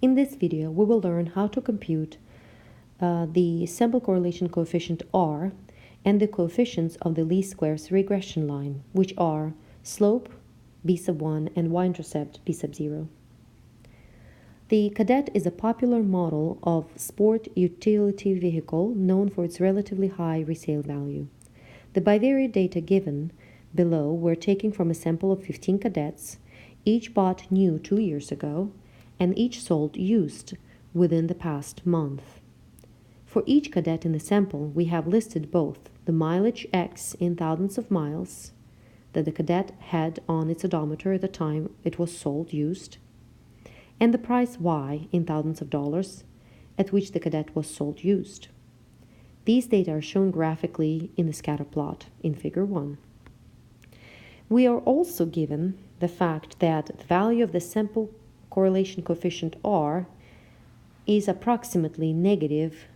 In this video, we will learn how to compute the sample correlation coefficient R and the coefficients of the least squares regression line, which are slope b sub 1 and y-intercept b sub 0. The Cadet is a popular model of sport utility vehicle known for its relatively high resale value. The bivariate data given below were taken from a sample of 15 Cadets, each bought new 2 years ago, and each sold used within the past month. For each Cadet in the sample, we have listed both the mileage X in thousands of miles that the Cadet had on its odometer at the time it was sold used, and the price Y in thousands of dollars at which the Cadet was sold used. These data are shown graphically in the scatter plot in Figure 1. We are also given the fact that the value of the sample correlation coefficient R is approximately negative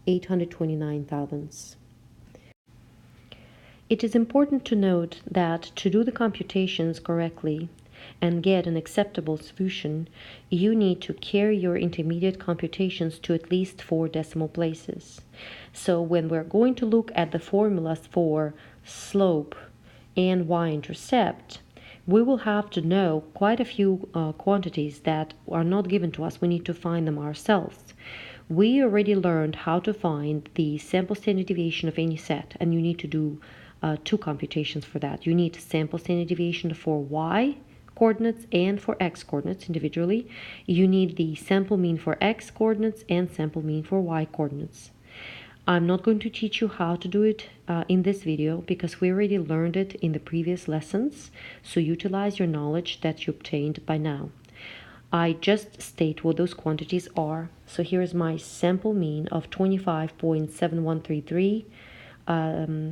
829 thousandths. It is important to note that to do the computations correctly and get an acceptable solution, you need to carry your intermediate computations to at least 4 decimal places. So when we're going to look at the formulas for slope and y-intercept, we will have to know quite a few quantities that are not given to us. We need to find them ourselves. We already learned how to find the sample standard deviation of any set, and you need to do 2 computations for that. You need sample standard deviation for y coordinates and for x coordinates individually. You need the sample mean for x coordinates and sample mean for y coordinates. I'm not going to teach you how to do it in this video because we already learned it in the previous lessons, so utilize your knowledge that you obtained by now. I just state what those quantities are. So here is my sample mean of 25.7133,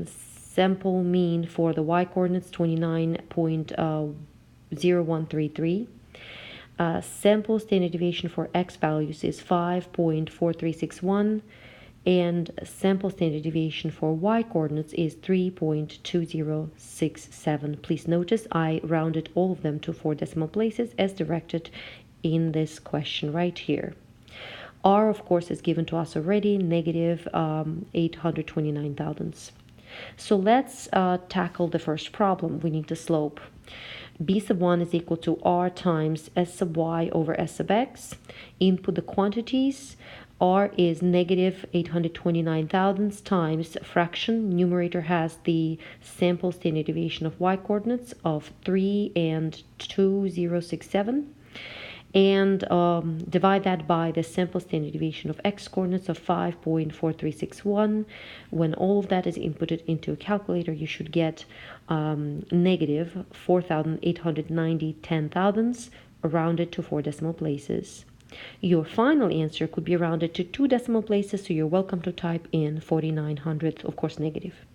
sample mean for the y coordinates 29.0133. Sample standard deviation for x values is 5.4361, and sample standard deviation for y coordinates is 3.2067. Please notice I rounded all of them to 4 decimal places as directed in this question right here. R, of course, is given to us already, negative 829 thousandths. So let's tackle the first problem. We need the slope. B sub 1 is equal to R times S sub Y over S sub X. Input the quantities. R is negative 829 thousandths times fraction. Numerator has the sample standard deviation of y coordinates of 3 and 2067. And divide that by the sample standard deviation of x coordinates of 5.4361. When all of that is inputted into a calculator, you should get negative 4,890 10,000ths, rounded to 4 decimal places. Your final answer could be rounded to 2 decimal places, so you're welcome to type in 4900, of course negative.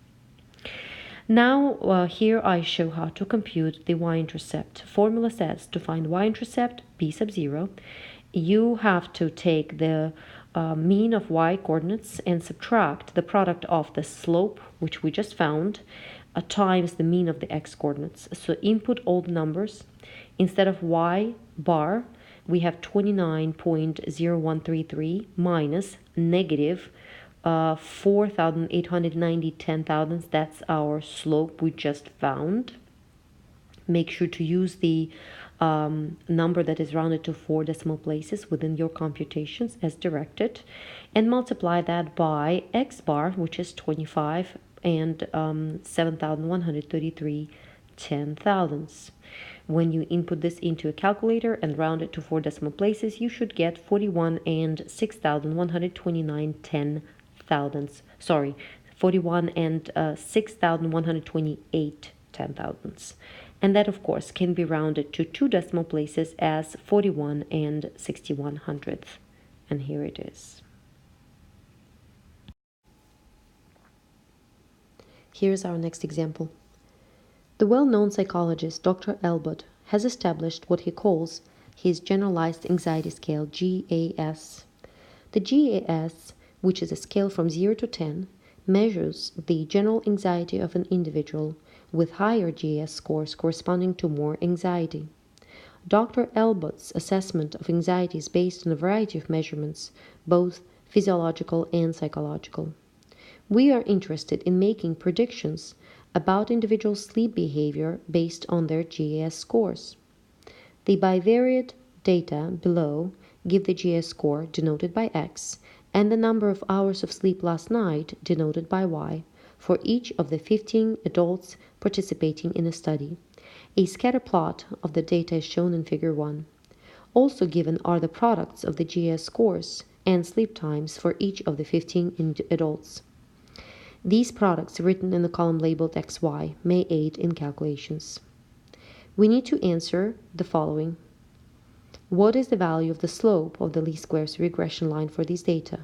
Now here I show how to compute the y-intercept. Formula says to find y-intercept b sub 0, you have to take the mean of y coordinates and subtract the product of the slope, which we just found, times the mean of the x coordinates. So input all the numbers. Instead of y bar, we have 29.0133 minus negative 4,890 10,000ths. That's our slope we just found. Make sure to use the number that is rounded to 4 decimal places within your computations as directed, and multiply that by x bar, which is 25, and 7,133 10,000ths. When you input this into a calculator and round it to 4 decimal places, you should get 41 and 6,129 10,000ths. Sorry, 41 and 6,128 10,000ths. And that, of course, can be rounded to 2 decimal places as 41 and 61/100th. And here it is. Here's our next example. The well-known psychologist Dr. Elbot has established what he calls his Generalized Anxiety Scale, GAS. The GAS, which is a scale from 0 to 10, measures the general anxiety of an individual, with higher GAS scores corresponding to more anxiety. Dr. Elbott's assessment of anxiety is based on a variety of measurements, both physiological and psychological. We are interested in making predictions about individual sleep behavior based on their GAS scores. The bivariate data below give the GAS score, denoted by X, and the number of hours of sleep last night, denoted by Y, for each of the 15 adults participating in the study. A scatter plot of the data is shown in Figure 1. Also given are the products of the GAS scores and sleep times for each of the 15 adults. These products, written in the column labeled XY, may aid in calculations. We need to answer the following. What is the value of the slope of the least squares regression line for these data,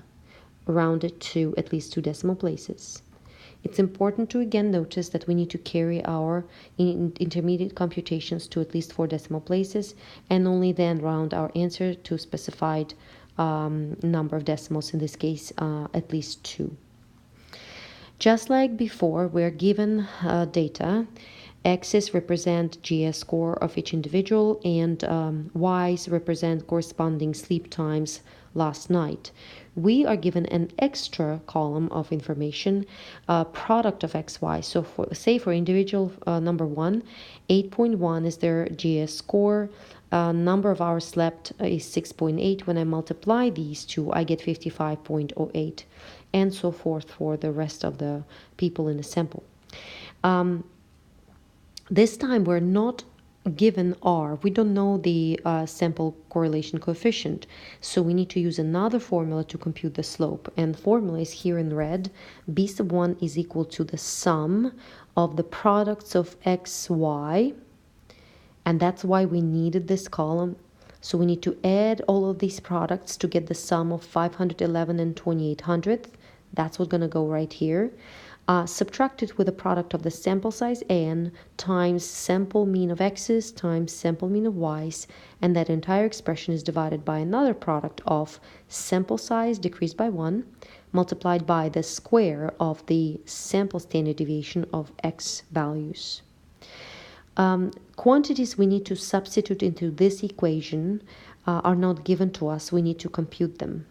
rounded to at least 2 decimal places? It's important to again notice that we need to carry our intermediate computations to at least 4 decimal places and only then round our answer to a specified number of decimals, in this case at least 2. Just like before, we're given data. X's represent GAS score of each individual and Y's represent corresponding sleep times last night. We are given an extra column of information, product of XY. So for individual number 1, 8.1 is their GAS score. Number of hours slept is 6.8. When I multiply these two, I get 55.08, and so forth for the rest of the people in the sample. This time we're not given R. We don't know the sample correlation coefficient, so we need to use another formula to compute the slope, and the formula is here in red. B sub 1 is equal to the sum of the products of X, Y, and that's why we needed this column. So we need to add all of these products to get the sum of 511 and 2800th. That's what's going to go right here. Subtracted with the product of the sample size n times sample mean of x's times sample mean of y's, and that entire expression is divided by another product of sample size decreased by 1 multiplied by the square of the sample standard deviation of x values. Quantities we need to substitute into this equation are not given to us. We need to compute them.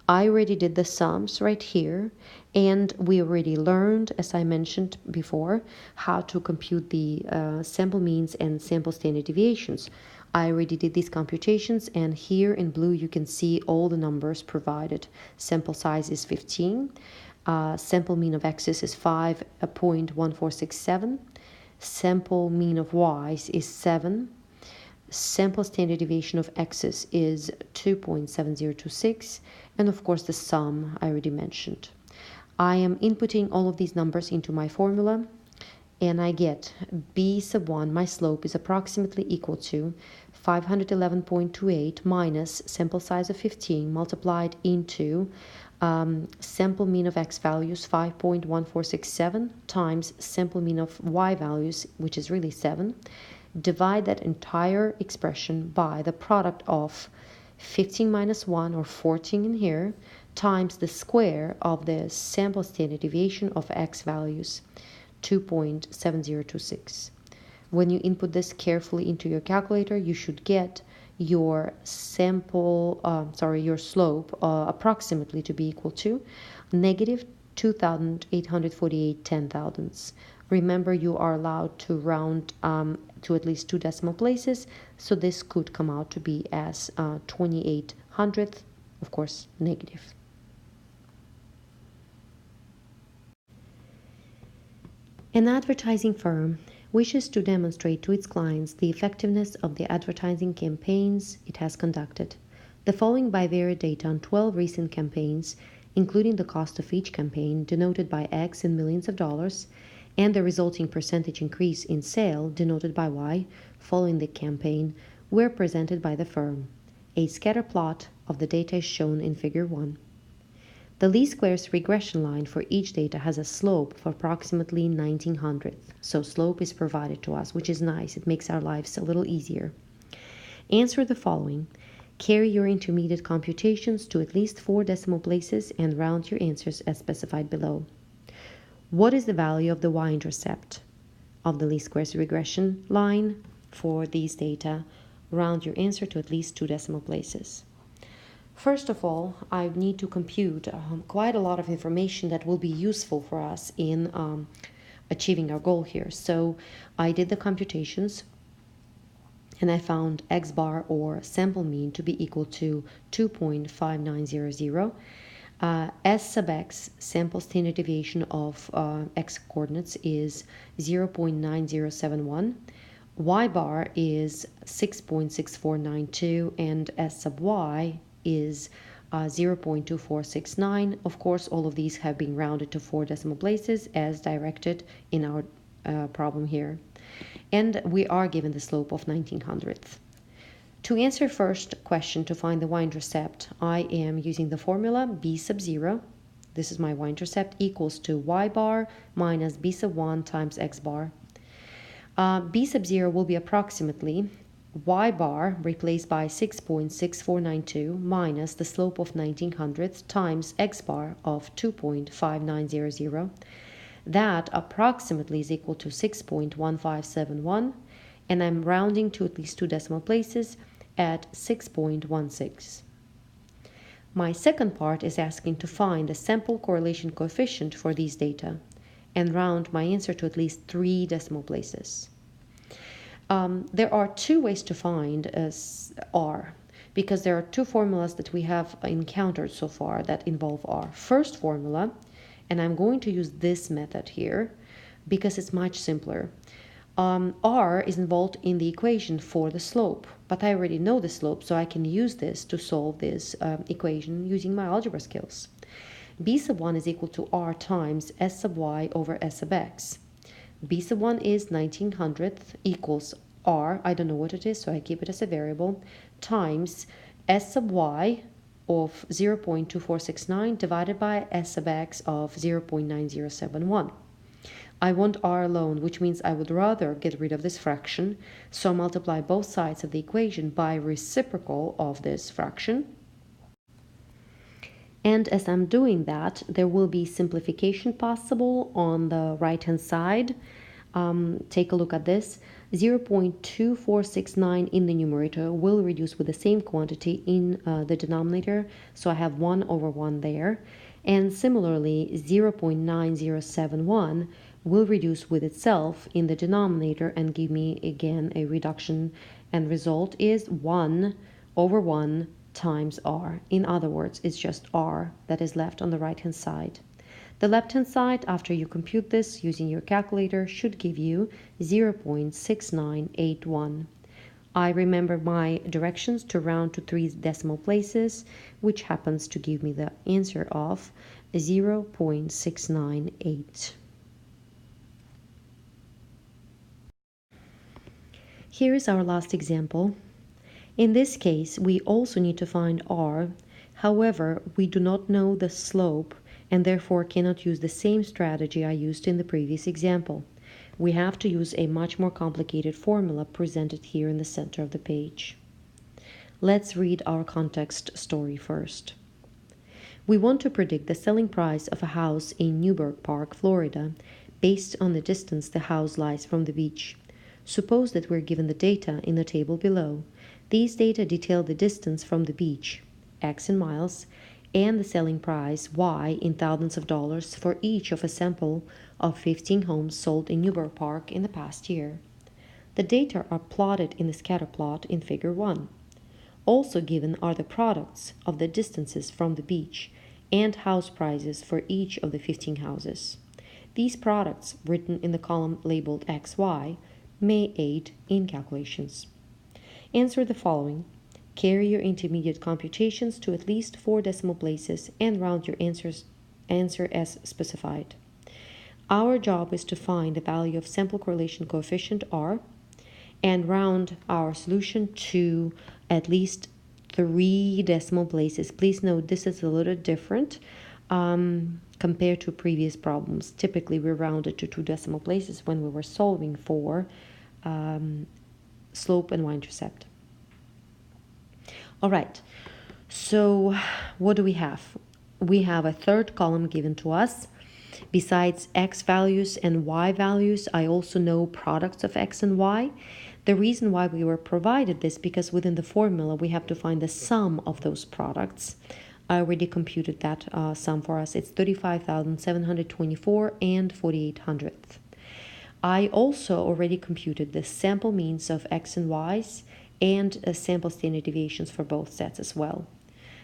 I already did the sums right here, and we already learned, as I mentioned before, how to compute the sample means and sample standard deviations. I already did these computations, and here in blue you can see all the numbers provided. Sample size is 15, sample mean of x's is 5.1467, sample mean of y's is 7, sample standard deviation of x's is 2.7026, and of course the sum I already mentioned. I am inputting all of these numbers into my formula, and I get B sub 1, my slope, is approximately equal to 511.28 minus sample size of 15 multiplied into sample mean of x values 5.1467 times sample mean of y values, which is really 7. Divide that entire expression by the product of 15 minus 1, or 14 in here, times the square of the sample standard deviation of x values, 2.7026. When you input this carefully into your calculator, you should get your your slope approximately to be equal to negative 2,848 10,000ths. Remember, you are allowed to round to at least 2 decimal places, so this could come out to be as 2800th, of course, negative. An advertising firm wishes to demonstrate to its clients the effectiveness of the advertising campaigns it has conducted. The following bivariate data on 12 recent campaigns, including the cost of each campaign, denoted by X in millions of dollars, and the resulting percentage increase in sale, denoted by Y, following the campaign, were presented by the firm. A scatter plot of the data is shown in Figure 1. The least squares regression line for each data has a slope of approximately 1900th. So slope is provided to us, which is nice. It makes our lives a little easier. Answer the following. Carry your intermediate computations to at least 4 decimal places and round your answers as specified below. What is the value of the y-intercept of the least squares regression line for these data, round your answer to at least 2 decimal places. First of all, I need to compute quite a lot of information that will be useful for us in achieving our goal here. So I did the computations and I found x bar, or sample mean, to be equal to 2.5900. S sub x, sample standard deviation of x coordinates, is 0.9071. Y bar is 6.6492, and S sub y is 0.2469. Of course, all of these have been rounded to 4 decimal places as directed in our problem here. And we are given the slope of 1900th. To answer first question, to find the y-intercept, I am using the formula b sub 0. This is my y-intercept, equals to y bar minus b sub 1 times x bar. B sub 0 will be approximately y bar replaced by 6.6492 minus the slope of 1900th times x bar of 2.5900. That approximately is equal to 6.1571, and I'm rounding to at least 2 decimal places at 6.16. My second part is asking to find the sample correlation coefficient for these data and round my answer to at least 3 decimal places. There are 2 ways to find R, because there are 2 formulas that we have encountered so far that involve R. First formula, and I'm going to use this method here because it's much simpler. R is involved in the equation for the slope, but I already know the slope, so I can use this to solve this equation using my algebra skills. B sub 1 is equal to R times S sub y over S sub x. B sub 1 is 1900th equals R, I don't know what it is, so I keep it as a variable, times S sub y of 0.2469 divided by S sub x of 0.9071. I want R alone, which means I would rather get rid of this fraction, so multiply both sides of the equation by reciprocal of this fraction. And as I'm doing that, there will be simplification possible on the right-hand side. Take a look at this. 0.2469 in the numerator will reduce with the same quantity in the denominator, so I have 1 over 1 there. And similarly, 0.9071 will reduce with itself in the denominator and give me again a reduction, and result is 1 over 1 times R. In other words, it's just R that is left on the right-hand side. The left-hand side, after you compute this using your calculator, should give you 0.6981. I remember my directions to round to 3 decimal places, which happens to give me the answer of 0.698. Here is our last example. In this case, we also need to find R. However, we do not know the slope and therefore cannot use the same strategy I used in the previous example. We have to use a much more complicated formula presented here in the center of the page. Let's read our context story first. We want to predict the selling price of a house in Newburgh Park, Florida, based on the distance the house lies from the beach. Suppose that we're given the data in the table below. These data detail the distance from the beach, x in miles, and the selling price, y, in thousands of dollars for each of a sample of 15 homes sold in Newburgh Park in the past year. The data are plotted in the scatter plot in Figure 1. Also given are the products of the distances from the beach and house prices for each of the 15 houses. These products, written in the column labeled XY, may aid in calculations. Answer the following. Carry your intermediate computations to at least 4 decimal places and round your answer as specified. Our job is to find the value of sample correlation coefficient R and round our solution to at least 3 decimal places. Please note this is a little different compared to previous problems. Typically, we rounded to 2 decimal places when we were solving for slope and y-intercept. All right, so what do we have? We have a third column given to us. Besides x values and y values, I also know products of x and y. The reason why we were provided this, because within the formula we have to find the sum of those products. I already computed that sum for us. It's 35,724 and 48/100. I also already computed the sample means of x and y's and sample standard deviations for both sets as well.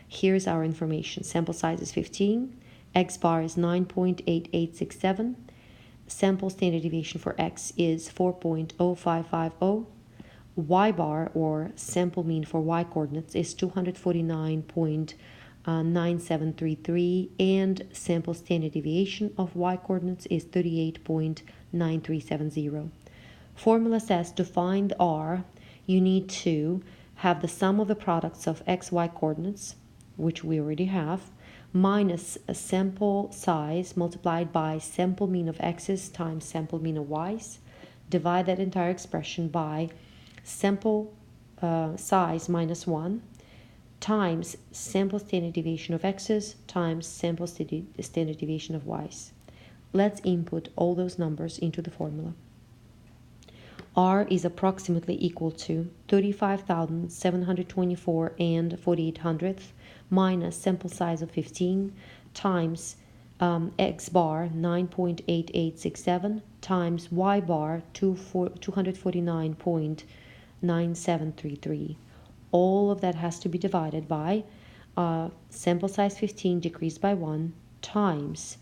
Here's our information. Sample size is 15, x bar is 9.8867, sample standard deviation for x is 4.0550, y bar or sample mean for y coordinates is 249.9733, and sample standard deviation of y coordinates is 38.9370. Formula says to find r, you need to have the sum of the products of x, y coordinates, which we already have, minus a sample size multiplied by sample mean of x's times sample mean of y's. Divide that entire expression by sample size minus 1 times sample standard deviation of x's times sample standard deviation of y's. Let's input all those numbers into the formula. R is approximately equal to 35,724 and 48/100 minus sample size of 15 times x bar 9.8867 times y bar 249.9733. All of that has to be divided by sample size 15 decreased by 1 times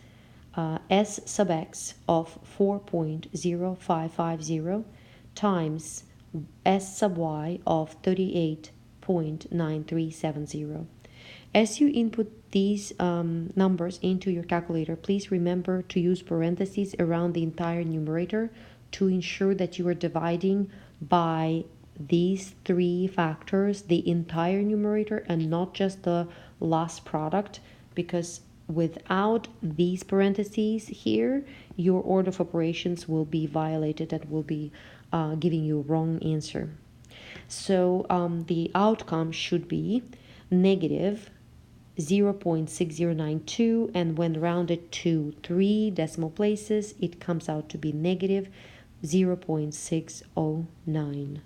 s sub x of 4.0550 times s sub y of 38.9370. As you input these numbers into your calculator, please remember to use parentheses around the entire numerator to ensure that you are dividing by these three factors, the entire numerator, and not just the last product, because without these parentheses here, your order of operations will be violated and will be giving you a wrong answer. So the outcome should be negative 0.6092, and when rounded to 3 decimal places, it comes out to be negative 0.609.